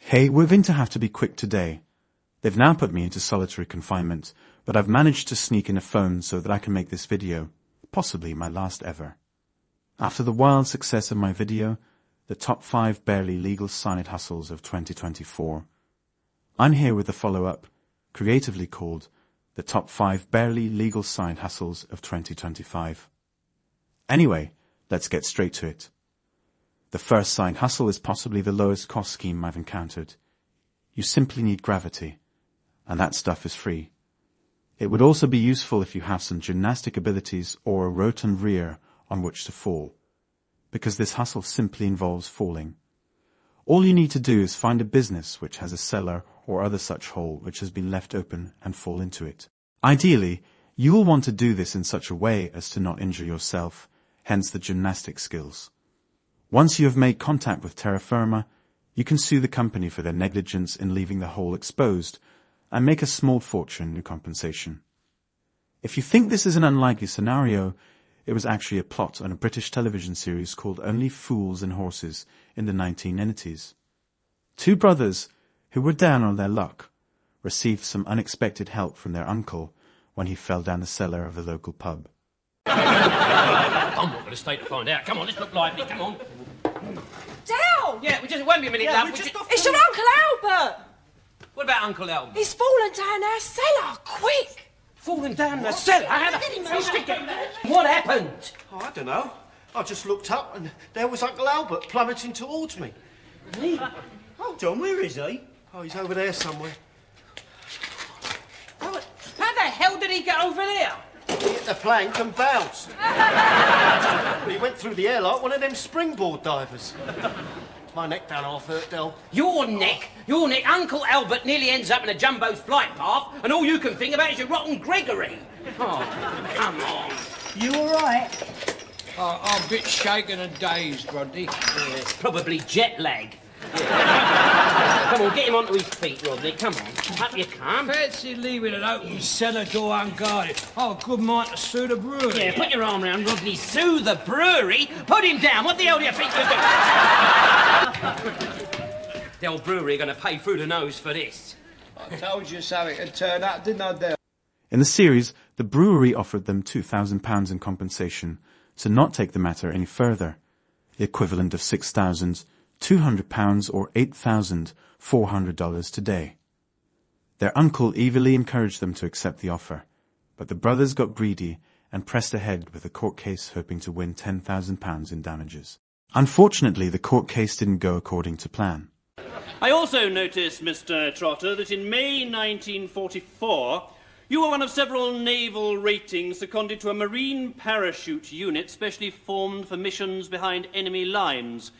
Hey, we're going to have to be quick today. They've now put me into solitary confinement, but I've managed to sneak in a phone so that I can make this video, possibly my last ever. After the wild success of my video, the top 5 barely legal side hustles of 2024, I'm here with the follow-up, creatively called the top 5 barely legal side hustles of 2025. Anyway, let's get straight to it. The first side hustle is possibly the lowest cost scheme I've encountered. You simply need gravity, and that stuff is free. It would also be useful if you have some gymnastic abilities or a rotund rear on which to fall, because this hustle simply involves falling. All you need to do is find a business which has a cellar or other such hole which has been left open and fall into it. Ideally, you will want to do this in such a way as to not injure yourself, hence the gymnastic skills. Once you have made contact with terra firma, you can sue the company for their negligence in leaving the hole exposed and make a small fortune in compensation. If you think this is an unlikely scenario, it was actually a plot on a British television series called Only Fools and Horses in the 1990s. 2 brothers, who were down on their luck, received some unexpected help from their uncle when he fell down the cellar of the local pub. I'm not going to stay to find out. Come on, let's look lively, come on. Dale! Yeah, it won't be a minute, love. It's your Uncle Albert! What about Uncle Albert? He's fallen down our cellar, quick! Fallen down the cellar? What happened? Oh, I don't know. I just looked up and there was Uncle Albert plummeting towards me. Hold on, where is he? Oh, he's over there somewhere. How the hell did he get over there? He hit the plank and bounced. He went through the air like one of them springboard divers. My neck down half hurt, Del. Your neck? Uncle Albert nearly ends up in a jumbo's flight path, and all you can think about is your rotten Gregory. Oh, come on. You all right? I'm a bit shaken and dazed, Rodney. Yeah, it's probably jet lag. Yeah. Come on, get him onto his feet, Rodney. Come on, up you come. Fancy leaving an open cellar door unguarded. Oh, good mind to sue the brewery. Yeah, put your arm round Rodney. Sue the brewery? Put him down. What the hell do you think you're doing? The old brewery are going to pay through the nose for this. I told you something would turn up, didn't I, Del? In the series, the brewery offered them £2,000 in compensation to not take the matter any further, the equivalent of £6,200 or $8,400 today. Their uncle eagerly encouraged them to accept the offer, but the brothers got greedy and pressed ahead with the court case hoping to win £10,000 in damages. Unfortunately, the court case didn't go according to plan. I also noticed, Mr. Trotter, that in May 1944, you were one of several naval ratings seconded to a marine parachute unit specially formed for missions behind enemy lines.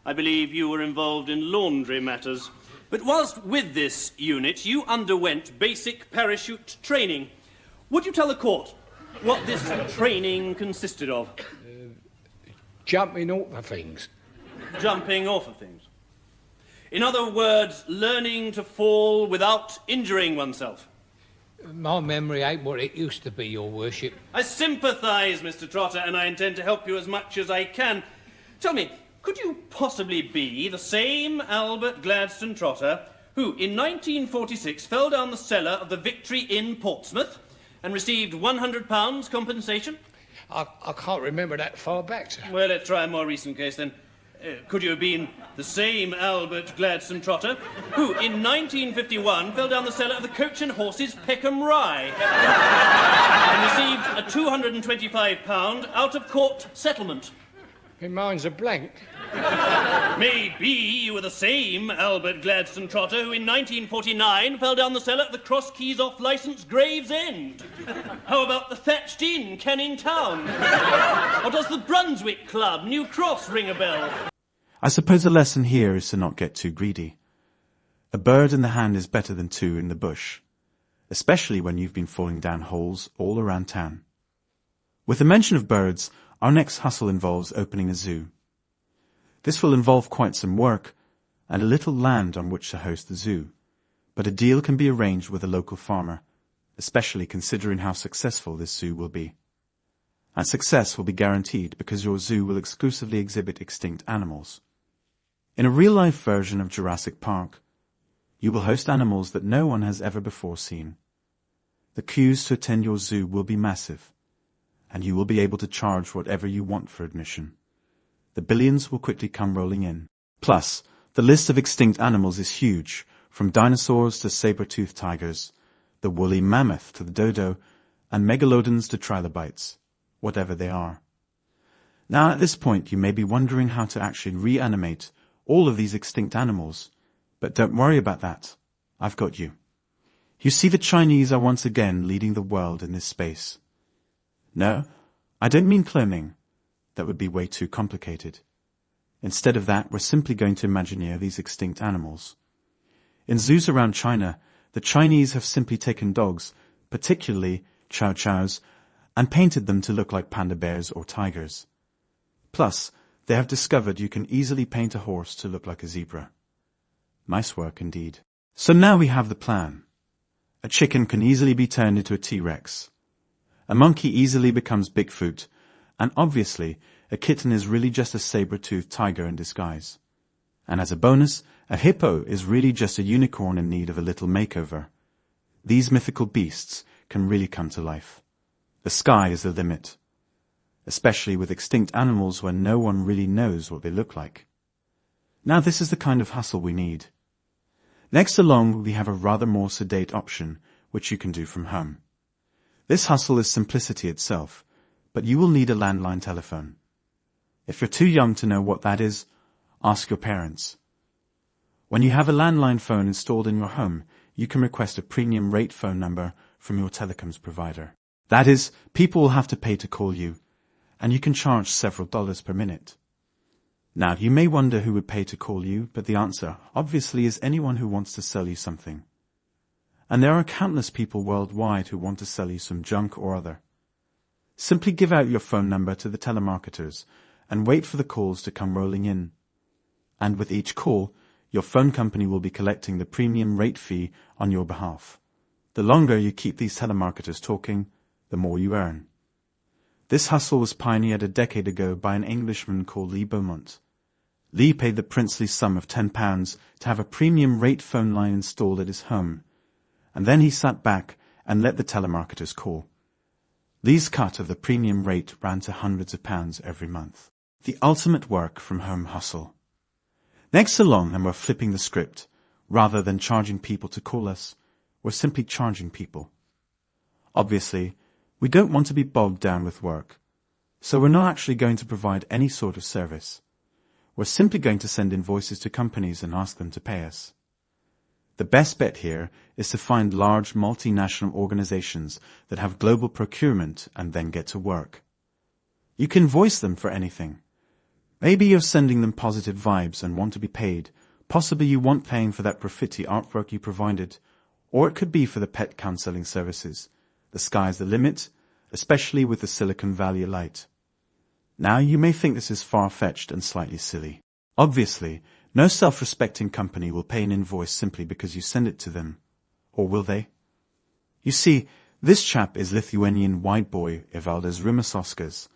I believe you were involved in laundry matters. But whilst with this unit, you underwent basic parachute training. Would you tell the court what this training consisted of? Jumping off of things. Jumping off of things. In other words, learning to fall without injuring oneself. My memory ain't what it used to be, Your Worship. I sympathise, Mr. Trotter, and I intend to help you as much as I can. Tell me, could you possibly be the same Albert Gladstone Trotter who, in 1946, fell down the cellar of the Victory Inn, Portsmouth, and received £100 compensation? I can't remember that far back, sir. Well, let's try a more recent case, then. Could you have been the same Albert Gladstone Trotter who, in 1951, fell down the cellar of the Coach and Horses Peckham Rye and received a £225 out-of-court settlement? My mind's a blank. Maybe you were the same Albert Gladstone Trotter who, in 1949, fell down the cellar of the Cross Keys off licence Gravesend. How about the Thatched Inn, Canning Town? Or does the Brunswick Club, New Cross, ring a bell? I suppose the lesson here is to not get too greedy. A bird in the hand is better than 2 in the bush, especially when you've been falling down holes all around town. With the mention of birds, our next hustle involves opening a zoo. This will involve quite some work and a little land on which to host the zoo, but a deal can be arranged with a local farmer, especially considering how successful this zoo will be. And success will be guaranteed because your zoo will exclusively exhibit extinct animals. In a real-life version of Jurassic Park, You will host animals that no one has ever before seen. The queues to attend your zoo will be massive, and you will be able to charge whatever you want for admission. The billions will quickly come rolling in. Plus, the list of extinct animals is huge, from dinosaurs to saber-toothed tigers, the woolly mammoth to the dodo, and megalodons to trilobites, whatever they are. Now at this point you may be wondering how to actually reanimate all of these extinct animals, but don't worry about that. I've got you. You see, the Chinese are once again leading the world in this space. No, I don't mean cloning. That would be way too complicated. Instead of that, we're simply going to imagineer these extinct animals. In zoos around China, the Chinese have simply taken dogs, particularly chow chows, and painted them to look like panda bears or tigers. Plus, they have discovered you can easily paint a horse to look like a zebra. Nice work indeed. So now we have the plan. A chicken can easily be turned into a T-Rex. A monkey easily becomes Bigfoot, and obviously, a kitten is really just a saber-toothed tiger in disguise. And as a bonus, a hippo is really just a unicorn in need of a little makeover. These mythical beasts can really come to life. The sky is the limit, especially with extinct animals where no one really knows what they look like. Now this is the kind of hustle we need. Next along, we have a rather more sedate option, which you can do from home. This hustle is simplicity itself, but you will need a landline telephone. If you're too young to know what that is, ask your parents. When you have a landline phone installed in your home, you can request a premium rate phone number from your telecoms provider. That is, people will have to pay to call you, and you can charge several dollars per minute. Now, you may wonder who would pay to call you, but the answer, obviously, is anyone who wants to sell you something. And there are countless people worldwide who want to sell you some junk or other. Simply give out your phone number to the telemarketers and wait for the calls to come rolling in. And with each call, your phone company will be collecting the premium rate fee on your behalf. The longer you keep these telemarketers talking, the more you earn. This hustle was pioneered a decade ago by an Englishman called Lee Beaumont. Lee paid the princely sum of £10 to have a premium rate phone line installed at his home, and then he sat back and let the telemarketers call. Lee's cut of the premium rate ran to hundreds of pounds every month. The ultimate work-from-home hustle. Next along, and we're flipping the script. Rather than charging people to call us, we're simply charging people. Obviously, we don't want to be bogged down with work, so we're not actually going to provide any sort of service. We're simply going to send invoices to companies and ask them to pay us. The best bet here is to find large multinational organizations that have global procurement and then get to work. You can invoice them for anything. Maybe you're sending them positive vibes and want to be paid. Possibly you want paying for that graffiti artwork you provided, or it could be for the pet counseling services. The sky's the limit, especially with the Silicon Valley elite. Now you may think this is far-fetched and slightly silly. Obviously, no self-respecting company will pay an invoice simply because you send it to them. Or will they? You see, this chap is Lithuanian white boy Evaldas Rimasauskas,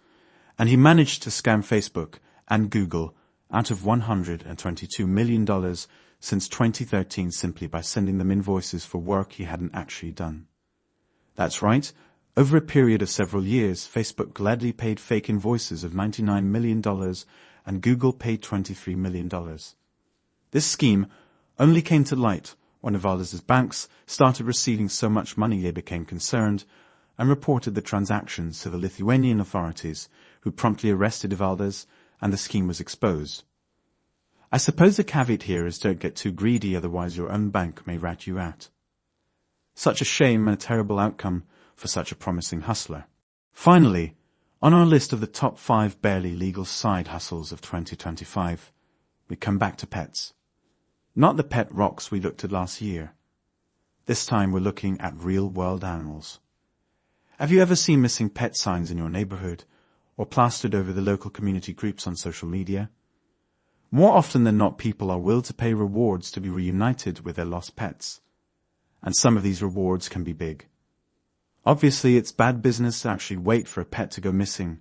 and he managed to scam Facebook and Google out of $122 million since 2013 simply by sending them invoices for work he hadn't actually done. That's right. Over a period of several years, Facebook gladly paid fake invoices of $99 million and Google paid $23 million. This scheme only came to light when Evaldas' banks started receiving so much money they became concerned and reported the transactions to the Lithuanian authorities, who promptly arrested Evaldas, and the scheme was exposed. I suppose the caveat here is don't get too greedy, otherwise your own bank may rat you out. Such a shame and a terrible outcome for such a promising hustler. Finally, on our list of the top 5 barely legal side hustles of 2025, we come back to pets. Not the pet rocks we looked at last year. This time we're looking at real-world animals. Have you ever seen missing pet signs in your neighborhood, or plastered over the local community groups on social media? More often than not, people are willing to pay rewards to be reunited with their lost pets. And some of these rewards can be big. Obviously, it's bad business to actually wait for a pet to go missing,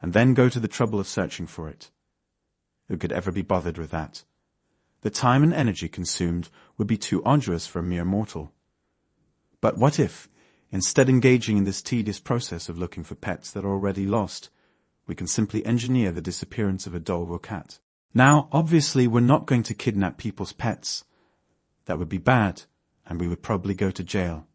and then go to the trouble of searching for it. Who could ever be bothered with that? The time and energy consumed would be too arduous for a mere mortal. But what if, instead engaging in this tedious process of looking for pets that are already lost, we can simply engineer the disappearance of a dog or cat? Now, obviously, we're not going to kidnap people's pets. That would be bad, and we would probably go to jail.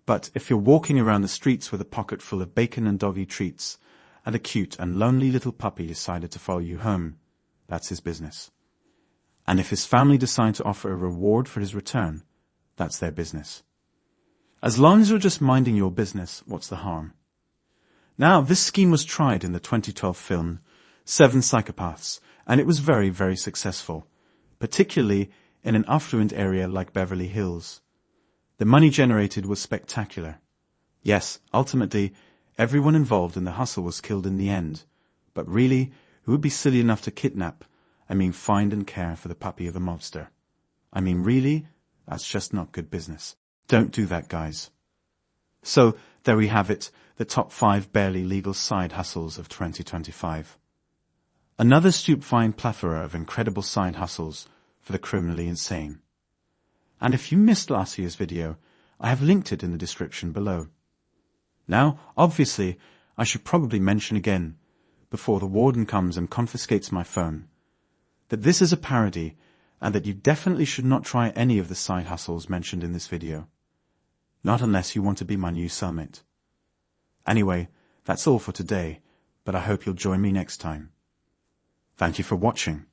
But if you're walking around the streets with a pocket full of bacon and doggy treats, and a cute and lonely little puppy decided to follow you home, that's his business. And if his family decide to offer a reward for his return, that's their business. As long as you're just minding your business, what's the harm? Now, this scheme was tried in the 2012 film 7 Psychopaths, and it was very, very successful, particularly in an affluent area like Beverly Hills. The money generated was spectacular. Yes, ultimately, everyone involved in the hustle was killed in the end, but really, who would be silly enough to kidnap, find and care for the puppy of a mobster? Really, that's just not good business. Don't do that, guys. So, there we have it, the top 5 barely legal side hustles of 2025. Another stupefying plethora of incredible side hustles for the criminally insane. And if you missed last year's video, I have linked it in the description below. Now, obviously, I should probably mention again, before the warden comes and confiscates my phone, that this is a parody and that you definitely should not try any of the side hustles mentioned in this video. Not unless you want to be my new cellmate. Anyway, that's all for today, but I hope you'll join me next time. Thank you for watching.